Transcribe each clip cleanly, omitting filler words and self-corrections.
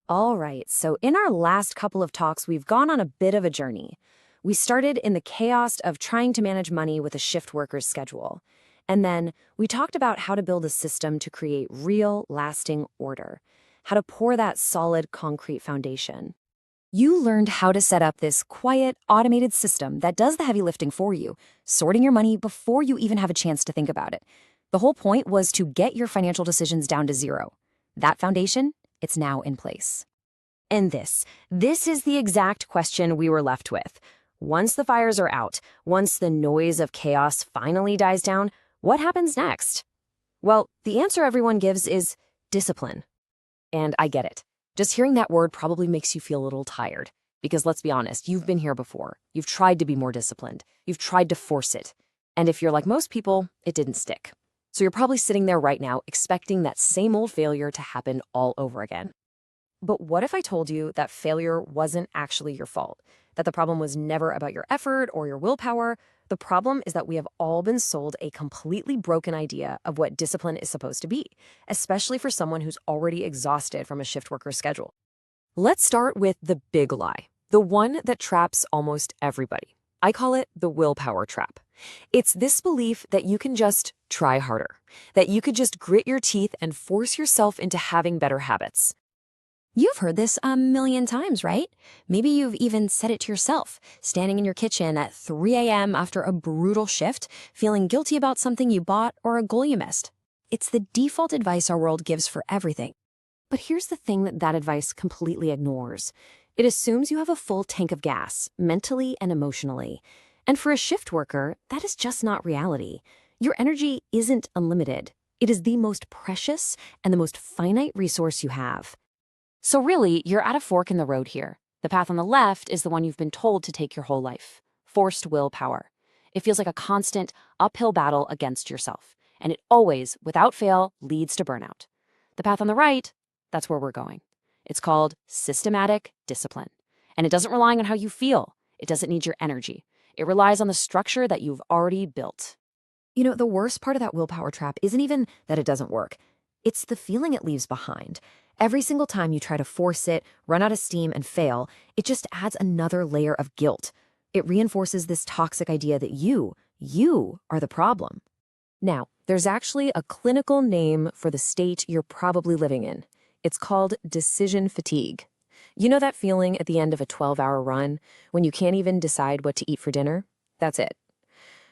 All right, so in our last couple of talks, we've gone on a bit of a journey. We started in the chaos of trying to manage money with a shift worker's schedule. And then we talked about how to build a system to create real, lasting order, how to pour that solid, concrete foundation. You learned how to set up this quiet, automated system that does the heavy lifting for you, sorting your money before you even have a chance to think about it. The whole point was to get your financial decisions down to zero. That foundation, it's now in place. And this is the exact question we were left with. Once the fires are out, once the noise of chaos finally dies down, what happens next? Well, the answer everyone gives is discipline. And I get it. Just hearing that word probably makes you feel a little tired. Because let's be honest, you've been here before. You've tried to be more disciplined. You've tried to force it. And if you're like most people, it didn't stick. So you're probably sitting there right now expecting that same old failure to happen all over again. But what if I told you that failure wasn't actually your fault? That the problem was never about your effort or your willpower? The problem is that we have all been sold a completely broken idea of what discipline is supposed to be, especially for someone who's already exhausted from a shift worker's schedule. Let's start with the big lie, the one that traps almost everybody. I call it the willpower trap. It's this belief that you can just try harder, that you could just grit your teeth and force yourself into having better habits. You've heard this a million times, right? Maybe you've even said it to yourself, standing in your kitchen at 3 a.m. after a brutal shift, feeling guilty about something you bought or a goal you missed. It's the default advice our world gives for everything. But here's the thing that advice completely ignores. It assumes you have a full tank of gas, mentally and emotionally. And for a shift worker, that is just not reality. Your energy isn't unlimited. It is the most precious and the most finite resource you have. So really, you're at a fork in the road here. The path on the left is the one you've been told to take your whole life. Forced willpower. It feels like a constant uphill battle against yourself. And it always, without fail, leads to burnout. The path on the right, that's where we're going. It's called systematic discipline. And it doesn't rely on how you feel. It doesn't need your energy. It relies on the structure that you've already built. You know, the worst part of that willpower trap isn't even that it doesn't work. It's the feeling it leaves behind. Every single time you try to force it, run out of steam, and fail, it just adds another layer of guilt. It reinforces this toxic idea that you are the problem. Now, there's actually a clinical name for the state you're probably living in. It's called decision fatigue. You know that feeling at the end of a 12-hour run when you can't even decide what to eat for dinner? That's it.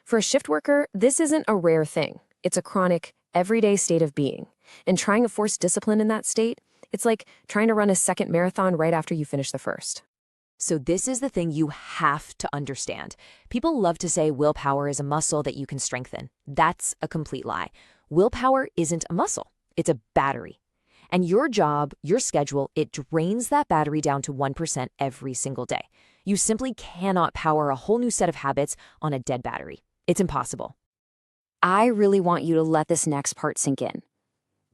For a shift worker, this isn't a rare thing. It's a chronic, everyday state of being. And trying to force discipline in that state, it's like trying to run a second marathon right after you finish the first. So this is the thing you have to understand. People love to say willpower is a muscle that you can strengthen. That's a complete lie. Willpower isn't a muscle. It's a battery. And your job, your schedule, it drains that battery down to 1% every single day. You simply cannot power a whole new set of habits on a dead battery. It's impossible. I really want you to let this next part sink in.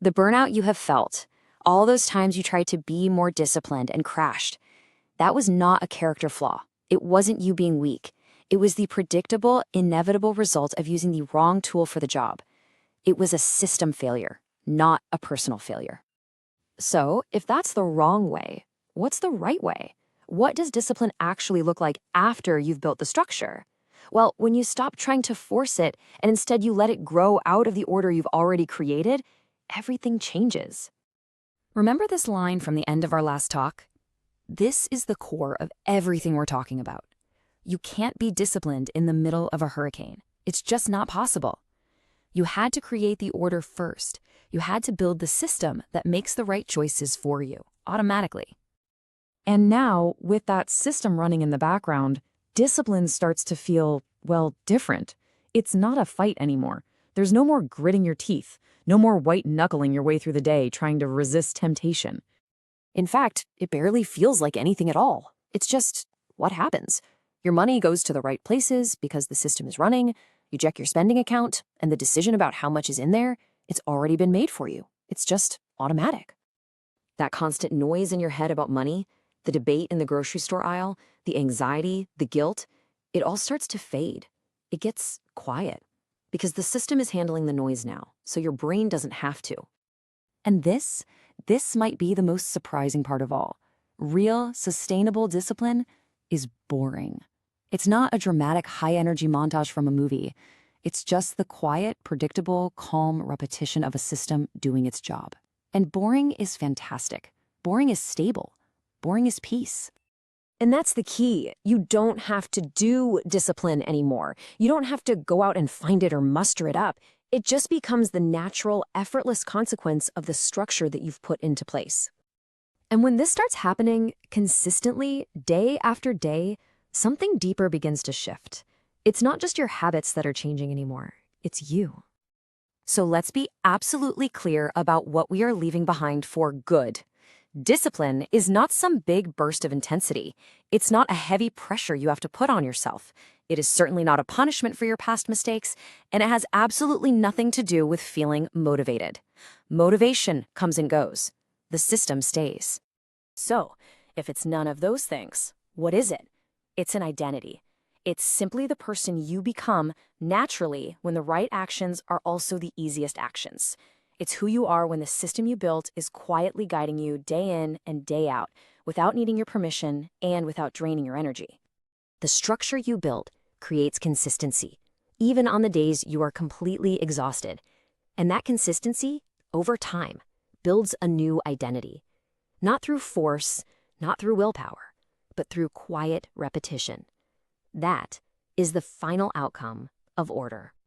The burnout you have felt, all those times you tried to be more disciplined and crashed, that was not a character flaw. It wasn't you being weak. It was the predictable, inevitable result of using the wrong tool for the job. It was a system failure, not a personal failure. So, if that's the wrong way, what's the right way? What does discipline actually look like after you've built the structure? Well, when you stop trying to force it and instead you let it grow out of the order you've already created, everything changes. Remember this line from the end of our last talk? This is the core of everything we're talking about. You can't be disciplined in the middle of a hurricane. It's just not possible. You had to create the order first. You had to build the system that makes the right choices for you, automatically. And now, with that system running in the background, discipline starts to feel, well, different. It's not a fight anymore. There's no more gritting your teeth, no more white-knuckling your way through the day trying to resist temptation. In fact, it barely feels like anything at all. It's just what happens. Your money goes to the right places because the system is running, you check your spending account, and the decision about how much is in there, it's already been made for you. It's just automatic. That constant noise in your head about money, the debate in the grocery store aisle, the anxiety, the guilt, it all starts to fade. It gets quiet because the system is handling the noise now, so your brain doesn't have to. And this this might be the most surprising part of all. Real, sustainable discipline is boring. It's not a dramatic, high-energy montage from a movie. It's just the quiet, predictable, calm repetition of a system doing its job. And boring is fantastic. Boring is stable. Boring is peace. And that's the key. You don't have to do discipline anymore. You don't have to go out and find it or muster it up. It just becomes the natural, effortless consequence of the structure that you've put into place. And when this starts happening consistently, day after day, something deeper begins to shift. It's not just your habits that are changing anymore. It's you. So let's be absolutely clear about what we are leaving behind for good. Discipline is not some big burst of intensity. It's not a heavy pressure you have to put on yourself. It is certainly not a punishment for your past mistakes, and it has absolutely nothing to do with feeling motivated. Motivation comes and goes. The system stays. So, if it's none of those things, what is it? It's an identity. It's simply the person you become naturally when the right actions are also the easiest actions. It's who you are when the system you built is quietly guiding you day in and day out, without needing your permission and without draining your energy. The structure you build creates consistency, even on the days you are completely exhausted. And that consistency, over time, builds a new identity. Not through force, not through willpower, but through quiet repetition. That is the final outcome of order.